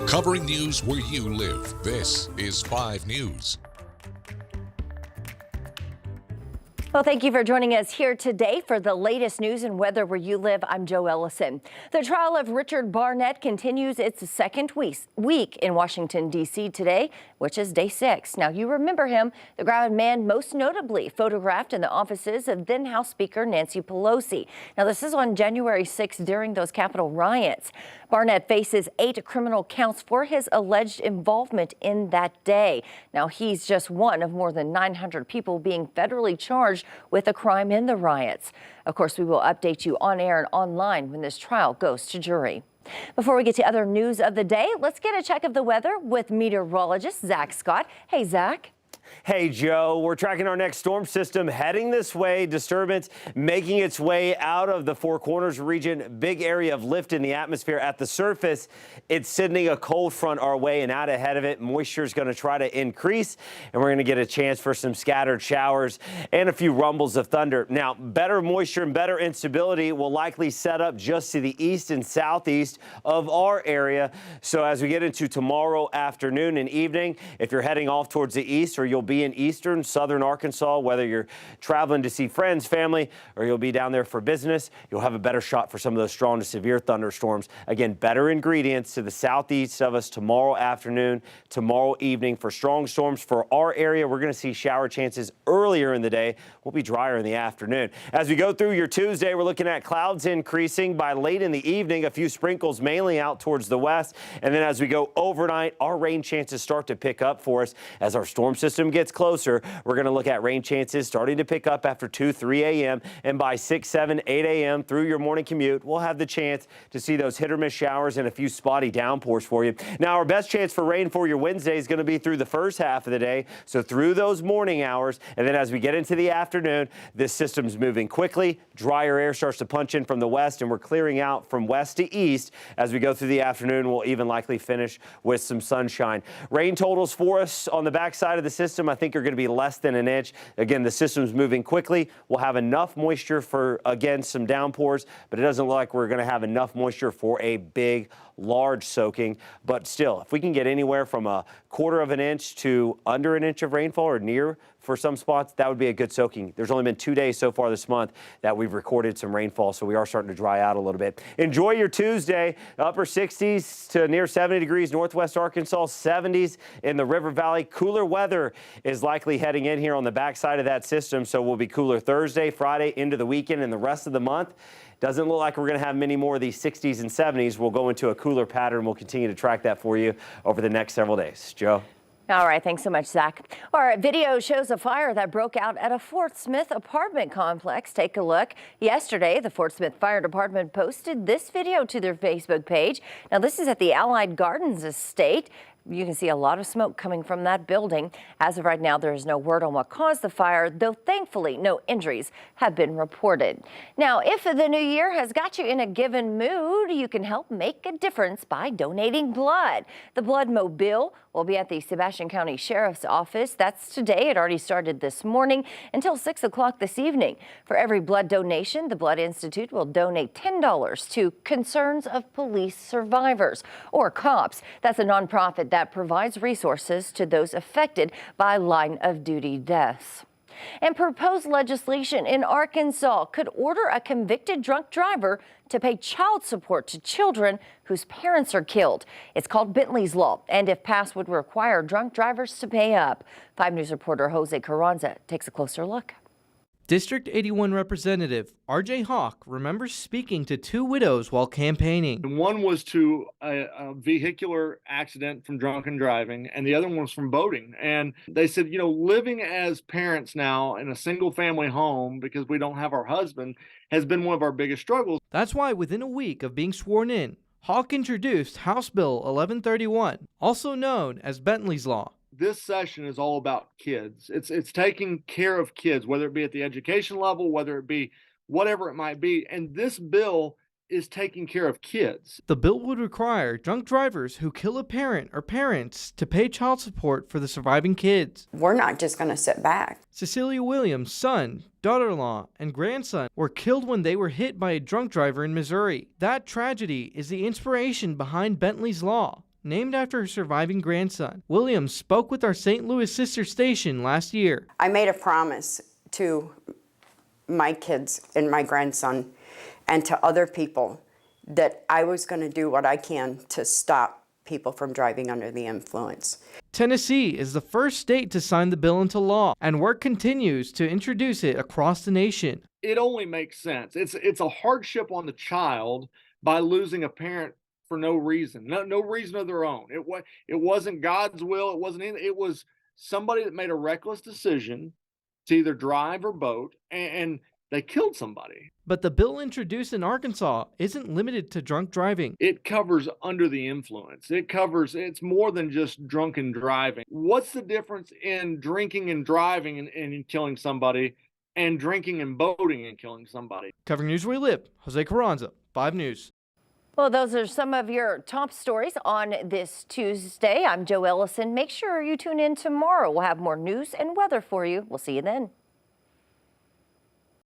Covering news where you live. This is 5 News. Well, thank you for joining us here today for the latest news and weather where you live. I'm Joe Ellison. The trial of Richard Barnett continues its second week in Washington, D.C. today, which is day 6. Now, you remember him, the grabby man most notably photographed in the offices of then House Speaker Nancy Pelosi. Now, this is on January 6th during those Capitol riots. Barnett faces 8 criminal counts for his alleged involvement in that day. Now, he's just one of more than 900 people being federally charged with a crime in the riots. Of course, we will update you on air and online when this trial goes to jury. Before we get to other news of the day, let's get a check of the weather with meteorologist Zach Scott. Hey, Zach. Hey, Joe, we're tracking our next storm system heading this way. Disturbance making its way out of the Four Corners region. Big area of lift in the atmosphere at the surface. It's sending a cold front our way, and out ahead of it, moisture is going to try to increase, and we're going to get a chance for some scattered showers and a few rumbles of thunder. Now, better moisture and better instability will likely set up just to the east and southeast of our area. So as we get into tomorrow afternoon and evening, if you're heading off towards the east, or you'll be in eastern, southern Arkansas, whether you're traveling to see friends, family, or you'll be down there for business, you'll have a better shot for some of those strong to severe thunderstorms. Again, better ingredients to the southeast of us tomorrow afternoon, tomorrow evening for strong storms. For our area, we're going to see shower chances earlier in the day. We'll be drier in the afternoon. As we go through your Tuesday, we're looking at clouds increasing by late in the evening, a few sprinkles mainly out towards the west. And then as we go overnight, our rain chances start to pick up for us as our storm system gets closer. We're going to look at rain chances starting to pick up after 2, 3 a.m. and by 6, 7, 8 a.m. through your morning commute, we'll have the chance to see those hit or miss showers and a few spotty downpours for you. Now, our best chance for rain for your Wednesday is going to be through the first half of the day, so through those morning hours, and then as we get into the afternoon, this system's moving quickly. Drier air starts to punch in from the west, and we're clearing out from west to east. As we go through the afternoon, we'll even likely finish with some sunshine. Rain totals for us on the backside of the system, I think, are going to be less than an inch. Again, the system's moving quickly. We'll have enough moisture for, again, some downpours, but it doesn't look like we're going to have enough moisture for a big, large soaking. But still, if we can get anywhere from a quarter of an inch to under an inch of rainfall or near for some spots, that would be a good soaking. There's only been 2 days so far this month that we've recorded some rainfall, so we are starting to dry out a little bit. Enjoy your Tuesday. Upper 60s to near 70 degrees northwest Arkansas, 70s in the River Valley. Cooler weather is likely heading in here on the backside of that system, so we'll be cooler Thursday, Friday, into the weekend, and the rest of the month. Doesn't look like we're going to have many more of these 60s and 70s. We'll go into a cooler pattern. We'll continue to track that for you over the next several days. Joe? All right, thanks so much, Zach. Our video shows a fire that broke out at a Fort Smith apartment complex. Take a look. Yesterday, the Fort Smith Fire Department posted this video to their Facebook page. Now, this is at the Allied Gardens estate. You can see a lot of smoke coming from that building. As of right now, there is no word on what caused the fire, though thankfully no injuries have been reported. Now, if the new year has got you in a given mood, you can help make a difference by donating blood. The Blood Mobile will be at the Sebastian County Sheriff's Office. That's today. It already started this morning until 6 o'clock this evening. For every blood donation, the Blood Institute will donate $10 to Concerns of Police Survivors, or COPS. That's a nonprofit that provides resources to those affected by line-of-duty deaths. And proposed legislation in Arkansas could order a convicted drunk driver to pay child support to children whose parents are killed. It's called Bentleys Law, and if passed, would require drunk drivers to pay up. 5 News reporter Jose Carranza takes a closer look. District 81 Representative R.J. Hawk remembers speaking to 2 widows while campaigning. One was to a vehicular accident from drunken driving, and the other one was from boating. And they said, you know, living as parents now in a single family home because we don't have our husband has been one of our biggest struggles. That's why within a week of being sworn in, Hawk introduced House Bill 1131, also known as Bentleys Law. This session is all about kids. It's taking care of kids, whether it be at the education level, whether it be whatever it might be. And this bill is taking care of kids. The bill would require drunk drivers who kill a parent or parents to pay child support for the surviving kids. We're not just going to sit back. Cecilia Williams' son, daughter-in-law, and grandson were killed when they were hit by a drunk driver in Missouri. That tragedy is the inspiration behind Bentleys Law. named after her surviving grandson. Williams spoke with our St. Louis sister station last year. I made a promise to my kids and my grandson and to other people that I was going to do what I can to stop people from driving under the influence. Tennessee is the first state to sign the bill into law, and work continues to introduce it across the nation. It only makes sense. It's a hardship on the child by losing a parent for no reason, no reason of their own. It wasn't God's will. It wasn't anything. It was somebody that made a reckless decision to either drive or boat, and they killed somebody. But the bill introduced in Arkansas isn't limited to drunk driving. It covers under the influence. It's more than just drunken driving. What's the difference in drinking and driving and killing somebody and drinking and boating and killing somebody? Covering news where we live, Jose Carranza, 5 News. Well, those are some of your top stories on this Tuesday. I'm Joe Ellison. Make sure you tune in tomorrow. We'll have more news and weather for you. We'll see you then.